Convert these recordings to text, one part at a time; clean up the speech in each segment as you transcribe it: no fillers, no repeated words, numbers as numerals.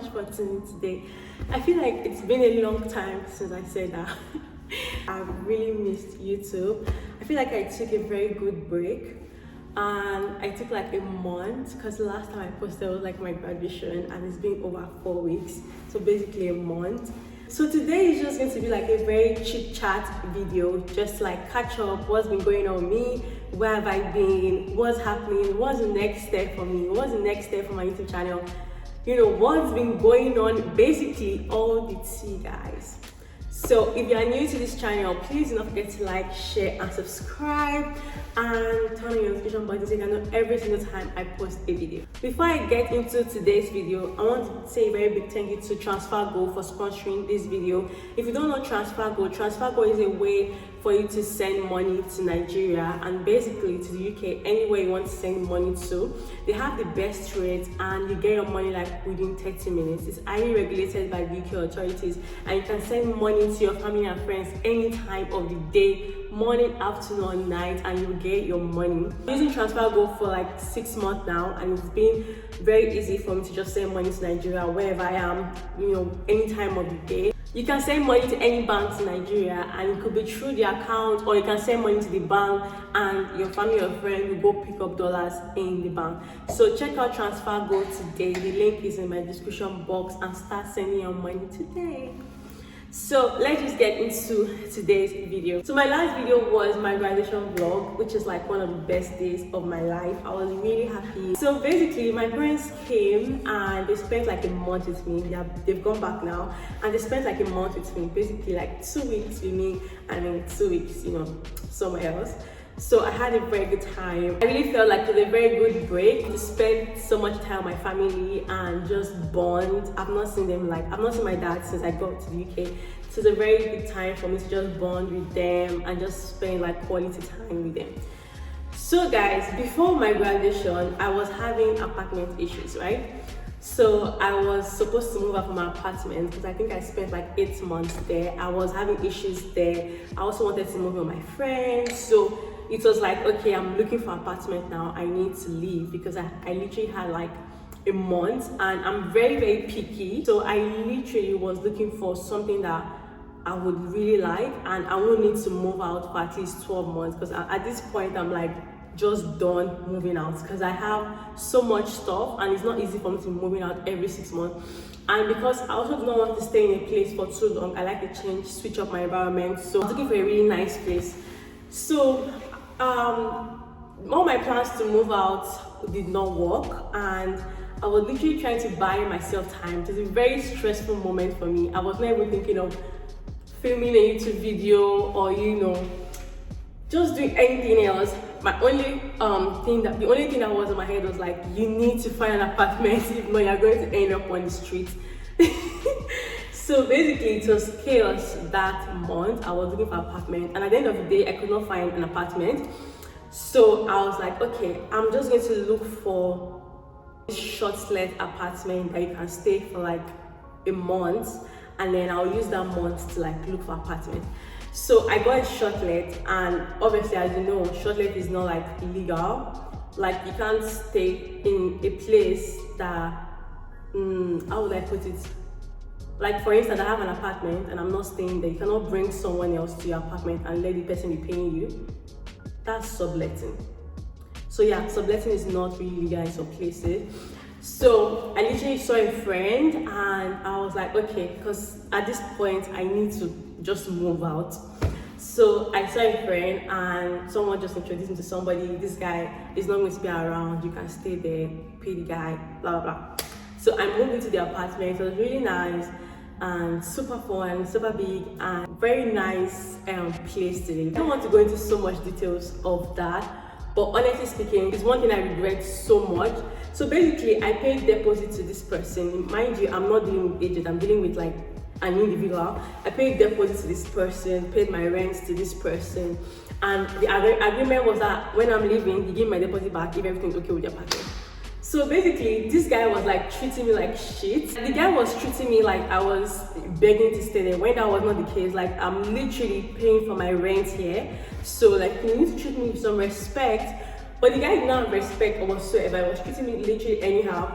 much for tuning in today. I feel like it's been a long time since I said that. I've really missed YouTube. I feel like I took a very good break, and I took like a month because the last time I posted was like my graduation, and it's been over 4 weeks, so basically a month. So today is just going to be like a very chit chat video, just like catch up what's been going on with me, where have I been, what's happening, what's the next step for me, what's the next step for my YouTube channel, you know, what's been going on, basically all the tea, guys. So if you are new to this channel, please do not forget to like, share and subscribe, and turn on your notification button so you can know every single time I post a video. Before I get into today's video, I want to say a very big thank you to TransferGo for sponsoring this video. If you don't know TransferGo is a way for you to send money to Nigeria and basically to the UK, anywhere you want to send money to. They have the best rates and you get your money like within 30 minutes. It's highly regulated by the UK authorities, and you can send money to your family and friends any time of the day, morning, afternoon, or night, and you will get your money. I'm using TransferGo for like 6 months now, and it's been very easy for me to just send money to Nigeria wherever I am, you know, any time of the day. You can send money to any bank in Nigeria, and it could be through the account, or you can send money to the bank and your family or friend will go pick up dollars in the bank. So check out TransferGo today. The link is in my description box, and start sending your money today. So let's just get into today's video. So my last video was my graduation vlog, which is like one of the best days of my life. I was really happy. So basically my parents came and they spent like a month with me. They've gone back now, and they spent like a month with me, basically like 2 weeks with me and then 2 weeks, you know, somewhere else. So I had a very good time. I really felt like it was a very good break to spend so much time with my family and just bond. I've not seen my dad since I got to the UK. So it's a very good time for me to just bond with them and just spend like quality time with them. So guys, before my graduation, I was having apartment issues, right? So I was supposed to move out from my apartment because I think I spent like 8 months there. I was having issues there. I also wanted to move with my friends. So it was like, okay, I'm looking for an apartment now. I need to leave because I literally had like a month, and I'm very, very picky. So I literally was looking for something that I would really like, and I won't need to move out for at least 12 months because at this point I'm like just done moving out because I have so much stuff and it's not easy for me to be moving out every 6 months. And because I also do not want to stay in a place for too long, I like to change, switch up my environment. So I was looking for a really nice place. So all my plans to move out did not work, and I was literally trying to buy myself time. It was a very stressful moment for me. I was not even thinking of filming a YouTube video or, you know, just doing anything else. My only the only thing that was in my head was like, you need to find an apartment, if not you're going to end up on the street. So basically it was chaos that month. I was looking for an apartment, and at the end of the day I could not find an apartment. So I was like, okay, I'm just going to look for a short-let apartment that you can stay for like a month, and then I'll use that month to like look for an apartment. So I got a short-let, and obviously, as you know, short-let is not like legal. Like you can't stay in a place that, how would I put it? Like for instance, I have an apartment and I'm not staying there. You cannot bring someone else to your apartment and let the person be paying you. That's subletting. So yeah, subletting is not really legal in some places. So I literally saw a friend and I was like, okay, because at this point I need to just move out. So I saw a friend and someone just introduced me to somebody. This guy is not going to be around. You can stay there, pay the guy, blah, blah, blah. So I moved into the apartment. It was really nice and super fun, super big, and very nice place to live. I don't want to go into so much details of that, but honestly speaking, it's one thing I regret so much. So basically, I paid deposit to this person. Mind you, I'm not dealing with agent, I'm dealing with like an individual. I paid deposit to this person, paid my rent to this person, and the agreement was that when I'm leaving, he give my deposit back if everything's okay with the apartment. So basically, this guy was like treating me like shit. The guy was treating me like I was begging to stay there, when that was not the case. Like, I'm literally paying for my rent here. So like, you need to treat me with some respect. But the guy did not have respect or whatsoever. He was treating me literally anyhow.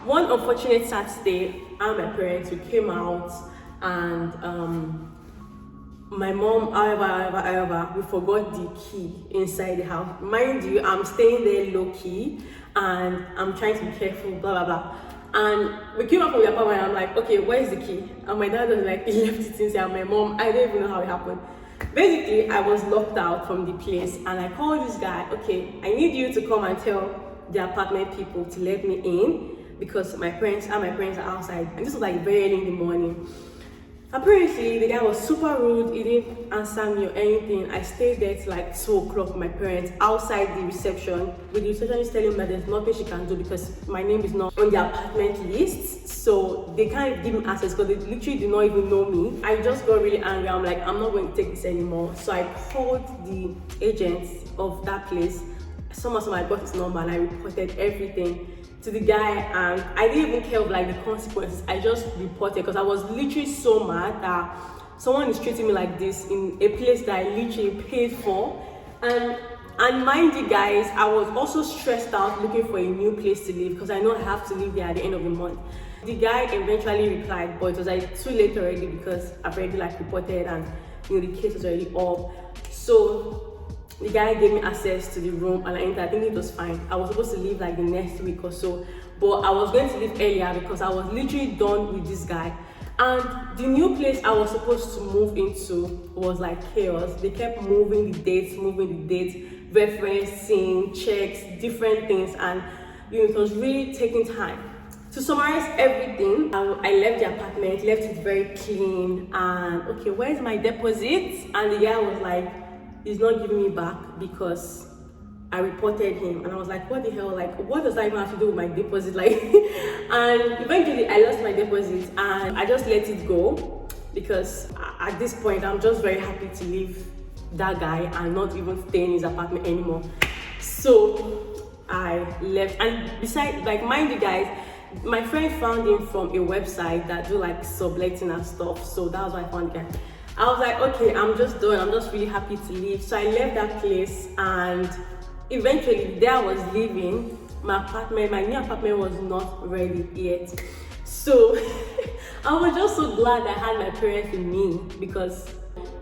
One unfortunate Saturday, and my parents, we came out, and my mom, however, we forgot the key inside the house. Mind you, I'm staying there low key and I'm trying to be careful, blah blah blah. And we came out from the apartment and I'm like, okay, where's the key? And my dad was like, he left it inside. And my mom, I don't even know how it happened. Basically, I was locked out from the place and I called this guy, okay, I need you to come and tell the apartment people to let me in because my parents are outside. And this was like very early in the morning. Apparently, the guy was super rude. He didn't answer me or anything. I stayed there till like 2 o'clock with my parents outside the reception. With the receptionist telling me that there's nothing she can do because my name is not on the apartment list. So they can't give me access because they literally do not even know me. I just got really angry. I'm like, I'm not going to take this anymore. So I called the agents of that place. Somehow I got his number and I reported everything to the guy, and I didn't even care of like the consequences. I just reported because I was literally so mad that someone is treating me like this in a place that I literally paid for. And mind you guys, I was also stressed out looking for a new place to live because I know I have to live there at the end of the month. The guy eventually replied, but it was like too late already because I've already like reported and the case was already up. So the guy gave me access to the room and I entered. I think it was fine. I was supposed to leave like the next week or so, but I was going to leave earlier because I was literally done with this guy. And the new place I was supposed to move into was like chaos. They kept moving the dates, referencing, checks, different things, and it was really taking time. To summarize everything, I left the apartment, left it very clean, and okay, where's my deposit? And the guy was like, he's not giving me back because I reported him. And I was like, what the hell, like what does that even have to do with my deposit? Like and eventually I lost my deposit and I just let it go because at this point I'm just very happy to leave that guy and not even stay in his apartment anymore. So I left, and besides, like, mind you guys, my friend found him from a website that do like subletting and stuff, so that was why I found the guy. I was like, okay, I'm just done. I'm just really happy to leave. So I left that place, and eventually, there I was leaving. My new apartment was not ready yet. So I was just so glad I had my parents with me because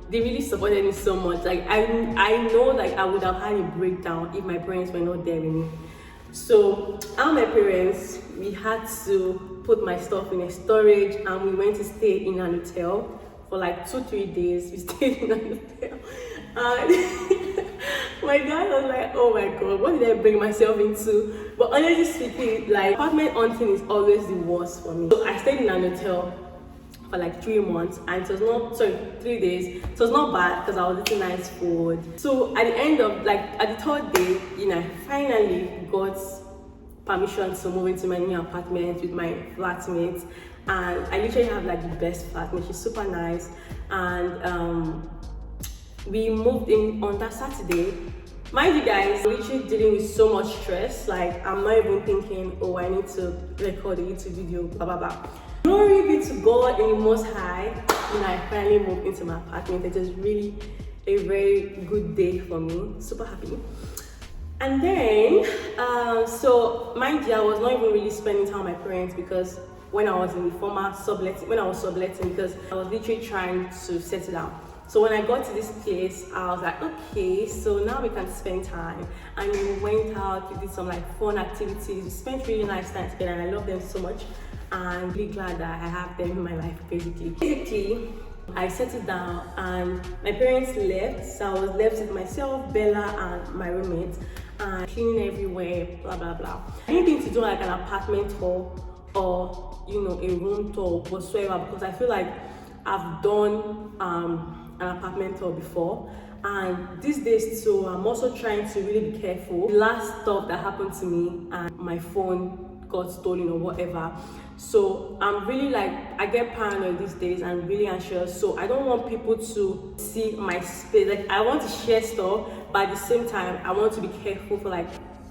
they really supported me so much. Like I know like I would have had a breakdown if my parents were not there with me. So my parents, we had to put my stuff in a storage, and we went to stay in an hotel. For like 2-3 days, we stayed in an hotel. And my dad was like, oh my god, what did I bring myself into? But honestly speaking, like, apartment hunting is always the worst for me. So I stayed in an hotel for like 3 months, and it was not, 3 days. So it was not bad because I was eating nice food. So at the end of, like, at the 3rd day, I finally got permission to move into my new apartment with my flatmates. And I literally have like the best flatmate. She's super nice, and we moved in on that Saturday. Mind you guys, I'm literally dealing with so much stress. Like, I'm not even thinking, oh, I need to record a YouTube video, blah blah blah. Glory be to God in the Most High. I finally moved into my apartment. It was really a very good day for me. Super happy. And then, so mind you, I was not even really spending time with my parents because when I was in the former subletting, because I was literally trying to settle down. So when I got to this place, I was like, okay, so now we can spend time. And we went out, we did some like fun activities, we spent really nice time together, and I love them so much. And I'm really glad that I have them in my life, basically. I settled down and my parents left, so I was left with myself, Bella, and my roommate, and cleaning everywhere, blah blah blah. Anything to do like an apartment tour or a room tour whatsoever, because I feel like I've done an apartment tour before, and these days too I'm also trying to really be careful. The last stuff that happened to me, and my phone got stolen or whatever, so I'm really like, I get paranoid these days and really anxious. So I don't want people to see my space. Like, I want to share stuff, but at the same time I want to be careful for like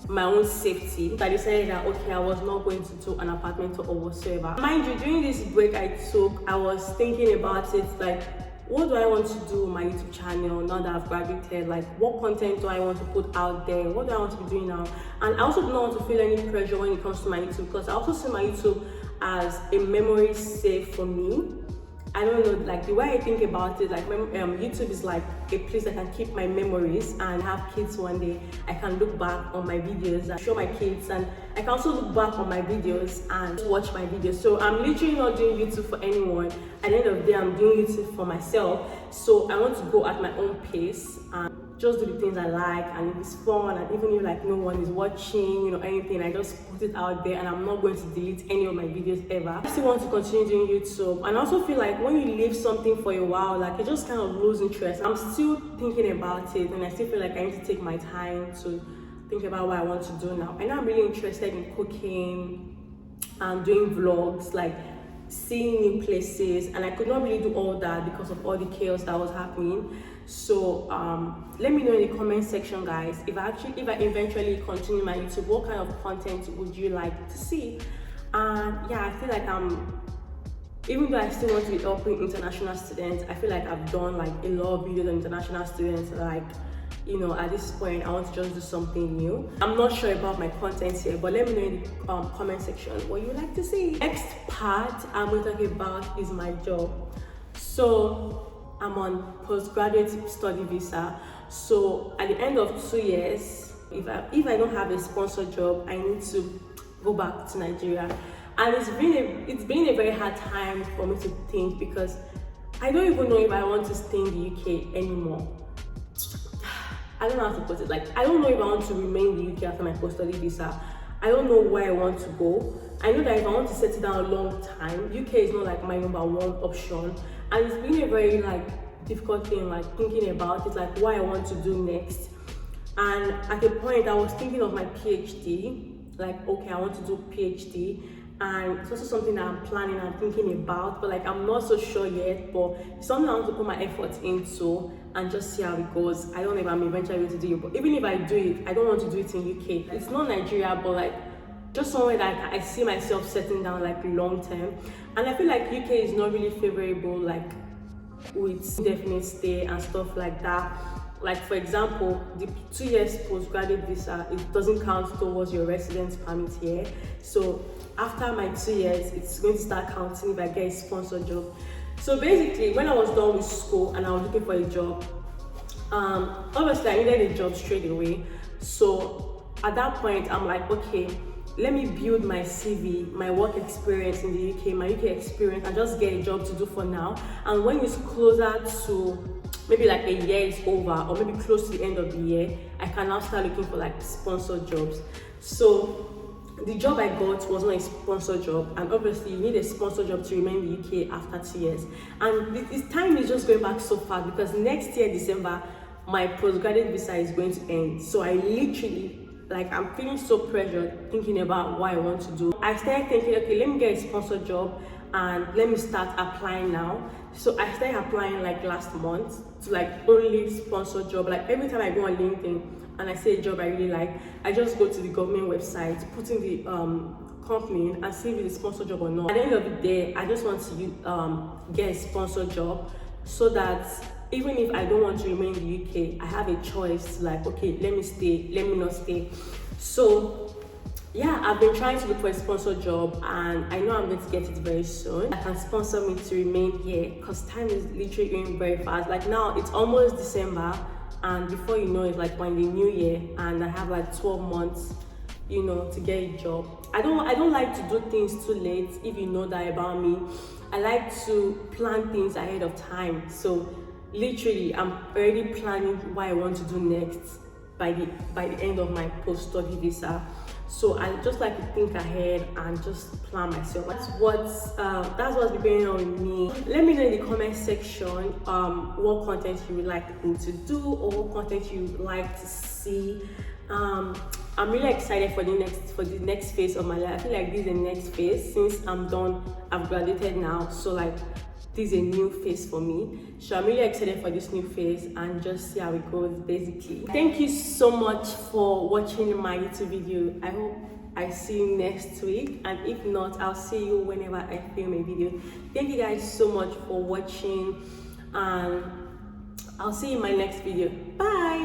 my own safety. So I decided that okay, I was not going to do an apartment tour or whatsoever. Mind you, during this break I took, I was thinking about it, like, what do I want to do on my YouTube channel now that I've graduated? Like, what content do I want to put out there? What do I want to be doing now? And I also do not want to feel any pressure when it comes to my YouTube, because I also see my YouTube as a memory save for me. I don't know, like the way I think about it, like YouTube is like a place I can keep my memories, and have kids one day, I can look back on my videos and show my kids, and I can also look back on my videos and watch my videos. So I'm literally not doing YouTube for anyone. At the end of the day, I'm doing YouTube for myself. So I want to go at my own pace and just do the things I like, and if it's fun, and even if like no one is watching, you know, anything, I just put it out there, and I'm not going to delete any of my videos ever. I still want to continue doing YouTube, and I also feel like when you leave something for a while, like you just kind of lose interest. I'm still thinking about it, and I still feel like I need to take my time to think about what I want to do now. I know I'm really interested in cooking and doing vlogs, like seeing new places, and I could not really do all that because of all the chaos that was happening. So let me know in the comment section, guys, if I eventually continue my YouTube, what kind of content would you like to see? And yeah, I feel like even though I still want to be helping international students, I feel like I've done like a lot of videos on international students. Like, you know, at this point I want to just do something new. I'm not sure about my content here, but let me know in the comment section what you would like to see. Next part I'm going to talk about is my job. So I'm on postgraduate study visa. So at the end of 2 years, if I don't have a sponsored job, I need to go back to Nigeria. And it's been a very hard time for me to think, because I don't even know if I want to stay in the UK anymore. I don't know how to put it. Like, I don't know if I want to remain in the UK after my post-study visa. I don't know where I want to go. I know that if I want to settle down a long time, UK is not like my number one option. And it's been a very like difficult thing, like thinking about it, like what I want to do next. And at a point I was thinking of my PhD, like, okay, I want to do PhD. And it's also something that I'm planning and thinking about, but like I'm not so sure yet, but it's something I want to put my efforts into and just see how it goes. I don't know if I'm eventually going to do it, but even if I do it, I don't want to do it in UK. It's not Nigeria, but like just somewhere that I see myself settling down like long term. And I feel like UK is not really favorable like with indefinite stay and stuff like that. Like, for example, the 2 years postgraduate visa, it doesn't count towards your residence permit here. So after my 2 years, it's going to start counting if I get a sponsored job. So basically, when I was done with school and I was looking for a job, obviously I needed a job straight away. So at that point, I'm like, okay, let me build my CV, my work experience in the UK, my UK experience, and just get a job to do for now. And when it's closer to maybe like a year is over, or maybe close to the end of the year, I can now start looking for like sponsored jobs. So the job I got was not a sponsored job, and obviously you need a sponsored job to remain in the UK after 2 years. And this time is just going back so fast, because next year December my postgraduate visa is going to end. So I literally, like, I'm feeling so pressured thinking about what I want to do. I started thinking, okay, let me get a sponsored job and let me start applying now. So I started applying like last month to like only sponsored job. Like every time I go on LinkedIn and I see a job I really like, I just go to the government website, put in the company and see if it's a sponsored job or not. At the end of the day, I just want to get a sponsored job, so that even if I don't want to remain in the UK, I have a choice to like, okay, let me stay, let me not stay. So yeah, I've been trying to look for a sponsored job, and I know I'm going to get it very soon. That can sponsor me to remain here, because time is literally going very fast. Like now it's almost December, and before you know it, like we're in the new year, and I have like 12 months, you know, to get a job. I don't like to do things too late. If you know that about me, I like to plan things ahead of time. So literally I'm already planning what I want to do next by the end of my post-study visa. So I just like to think ahead and just plan myself. That's what's been going on with me. Let me know in the comment section what content you would like me to do, or what content you would like to see. I'm really excited for the next phase of my life. I feel like this is the next phase since I'm done. I've graduated now, so like this is a new phase for me. So I'm really excited for this new phase and just see how it goes, basically. Thank you so much for watching my YouTube video. I hope I see you next week, and if not, I'll see you whenever I film a video. Thank you guys so much for watching, and I'll see you in my next video. Bye.